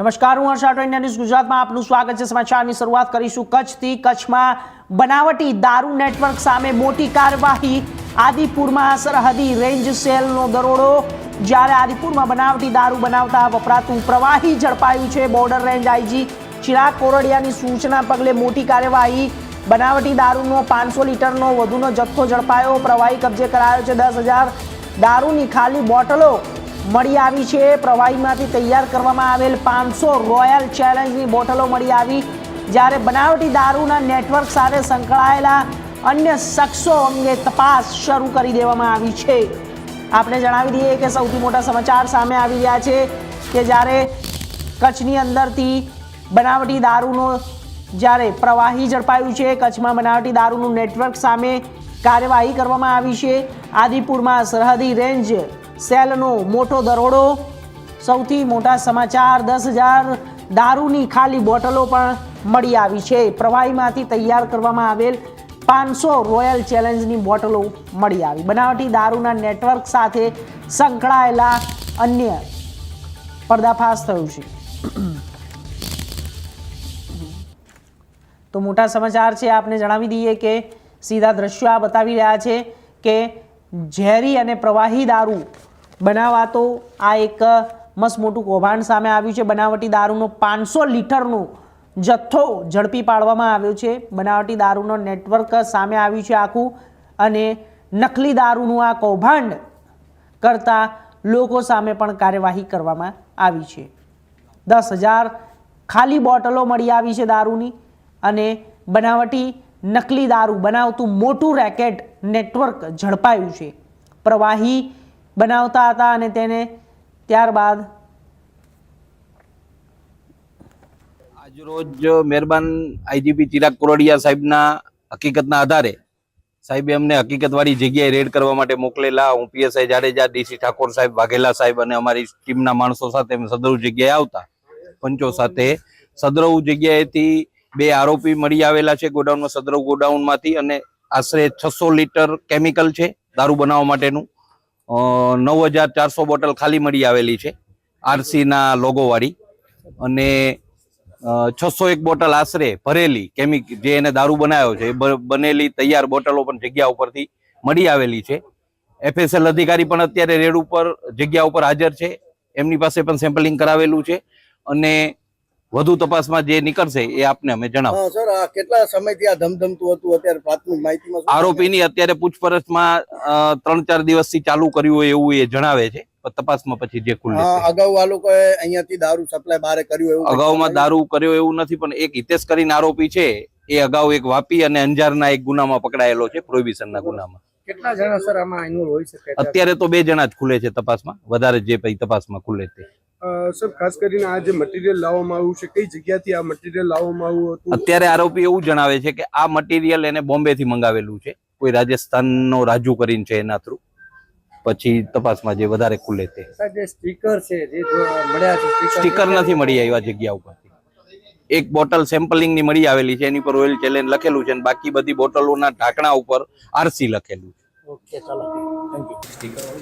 નમસ્કાર, હું હર્ષ Rathod, India news ગુજરાતમાં આપનું સ્વાગત છે। સમાચારની શરૂઆત કરીશું કચ્છથી। કચ્છમાં બનાવટી દારૂ નેટવર્ક સામે મોટી કાર્યવાહી। આદિપુરમાં સરહદી રેન્જ સેલનો દરોડો। જ્યારે આદિપુરમાં બનાવટી દારૂ બનાવતા વપરાતું પ્રવાહી ઝડપાયું છે। બોર્ડર રેન્જ આઈજી ચિરાગ કોરડિયાની સૂચના પગલે મોટી કાર્યવાહી। બનાવટી દારૂનો 500 લીટરનો વધુનો જથ્થો ઝડપાયો। પ્રવાહી કબજે કરાયો છે। 10,000 દારૂની ખાલી બોટલો મળી આવી છે। પ્રવાહીમાંથી તૈયાર કરવામાં આવેલ 500 રોયલ ચેલેન્જની બોટલો મળી આવી। જ્યારે બનાવટી દારૂના નેટવર્ક સાથે સંકળાયેલા અન્ય શખ્સો અંગે તપાસ શરૂ કરી દેવામાં આવી છે। આપણે જણાવી દઈએ કે સૌથી મોટા સમાચાર સામે આવી રહ્યા છે કે જ્યારે કચ્છની અંદરથી બનાવટી દારૂનો જ્યારે પ્રવાહી ઝડપાયું છે। કચ્છમાં બનાવટી દારૂનું નેટવર્ક સામે કાર્યવાહી કરવામાં આવી છે। આદિપુરમાં સરહદી રેન્જ સેલનો મોટો દરોડો। સૌથી મોટા સમાચાર, 10,000 દારૂની ખાલી બોટલો પણ મળી આવી છે। પ્રવાહીમાંથી તૈયાર કરવામાં આવેલ 500 રોયલ ચેલેન્જની બોટલો મળી આવી। બનાવટી દારૂના નેટવર્ક સાથે સંકળાયેલા અન્ય પર્દાફાશ થયું છે। તો મોટા સમાચાર છે, આપને જણાવી દઈએ કે સીધા દ્રશ્યો આ બતાવી રહ્યા છે કે ઝેરી અને પ્રવાહી દારૂ બનાવાતો આ એક મસ્ત મોટું કૌભાંડ સામે આવ્યું છે। બનાવટી દારૂનો 500 લીટરનો જથ્થો ઝડપી પાડવામાં આવ્યો છે। બનાવટી દારૂનો નેટવર્ક સામે આવ્યું છે આખું, અને નકલી દારૂનું આ કૌભાંડ કરતા લોકો સામે પણ કાર્યવાહી કરવામાં આવી છે। 10,000 ખાલી બોટલો મળી આવી છે દારૂની, અને બનાવટી નકલી દારૂ બનાવતું મોટું રેકેટ નેટવર્ક ઝડપાયું છે। પ્રવાહી બનાવતા હતા અને તેને ત્યારબાદ આજરોજ મહેરબાન આઈજીપી ચિરાગ કોરડિયા સાહેબના હકીકતના આધારે સાહેબે અમને હકીકતવાળી જગ્યાએ રેડ કરવા માટે મોકલેલા। હું પીએસઆઈ જાડેજા, ડીસી ઠાકોર સાહેબ, વાઘેલા સાહેબ અને અમારી ટીમના માણસો સાથે સદરુ જગ્યાએ આવતા પંચો સાથે સદરુ જગ્યાએથી 2 આરોપી મળી આવેલા છે ગોડાઉનમાં, સદરુ ગોડાઉનમાંથી, અને આશરે 600 લીટર કેમિકલ છે દારૂ બનાવવા માટેનું। 9,400 બોટલ ખાલી મળી આવેલી છે આરસી ના લોગો વાળી, અને 601 બોટલ આશરે ભરેલી કેમિકલ જે એને દારૂ બનાવ્યો છે એ બનેલી તૈયાર બોટલો પણ જગ્યા ઉપરથી મળી આવેલી છે। એફએસએલ અધિકારી પણ અત્યારે રેડ ઉપર જગ્યા ઉપર હાજર છે, એમની પાસે પણ સેમ્પલિંગ કરાવેલું છે, અને વધુ તપાસમાં જે નીકળશે એ આપને અમે જણાવશું। સર, આ કેટલા સમયથી આ ધમધમતું હતું? અત્યારે પ્રાથમિક માહિતીમાં આરોપીની અત્યારે પૂછપરછમાં 3-4 દિવસથી ચાલુ કર્યું હોય એવું એ જણાવે છે, પણ તપાસમાં પછી જે ખુલે છે। અગાઉ આ લોકોએ અહીંયાથી દારૂ સપ્લાય બહાર કર્યું એવું? અગાઉમાં દારૂ કર્યો એવું નથી, પણ એક હિતેશ કરીને આરોપી છે એ અગાઉ એક વાપી અને અંજારના એક ગુનામાં પકડાયેલો છે, પ્રોહિબિશનના ગુનામાં। કેટલા જણા સર આમાં ઇન્વોલ્વ હોઈ શકે? અત્યારે તો 2 જણા જ ખુલે છે તપાસમાં, વધારે જે પછી તપાસમાં ખુલે તે। સર, ખાસ કરીને આ જે મટીરિયલ લાવવામાં આવ્યું છે, કઈ જગ્યાથી આ મટીરિયલ લાવવામાં આવ્યું હતું? અત્યારે આરોપી એવું જણાવે છે કે આ મટીરિયલ એને બોમ્બે થી મંગાવેલું છે, કોઈ રાજસ્થાનનો રાજુ કરીને છે એના થ્રુ। પછી તપાસમાં જે વધારે ખુલે તે। જે સ્ટીકર છે જે મળ્યા છે, સ્ટીકર નથી મળી આવ્યા જગ્યા ઉપરથી। એક બોટલ સેમ્પલિંગ ની મળી આવેલી છે, એની પર ઓઇલ ચેલેન્જ લખેલું છે, અને બાકી બધી બોટલોના ઢાંકણા ઉપર આરસી લખેલું છે। ઓકે, ચાલો, થેન્ક યુ।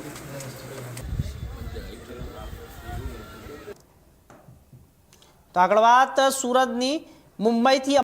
તો આગળ વાત સુરતની। મુંબઈથી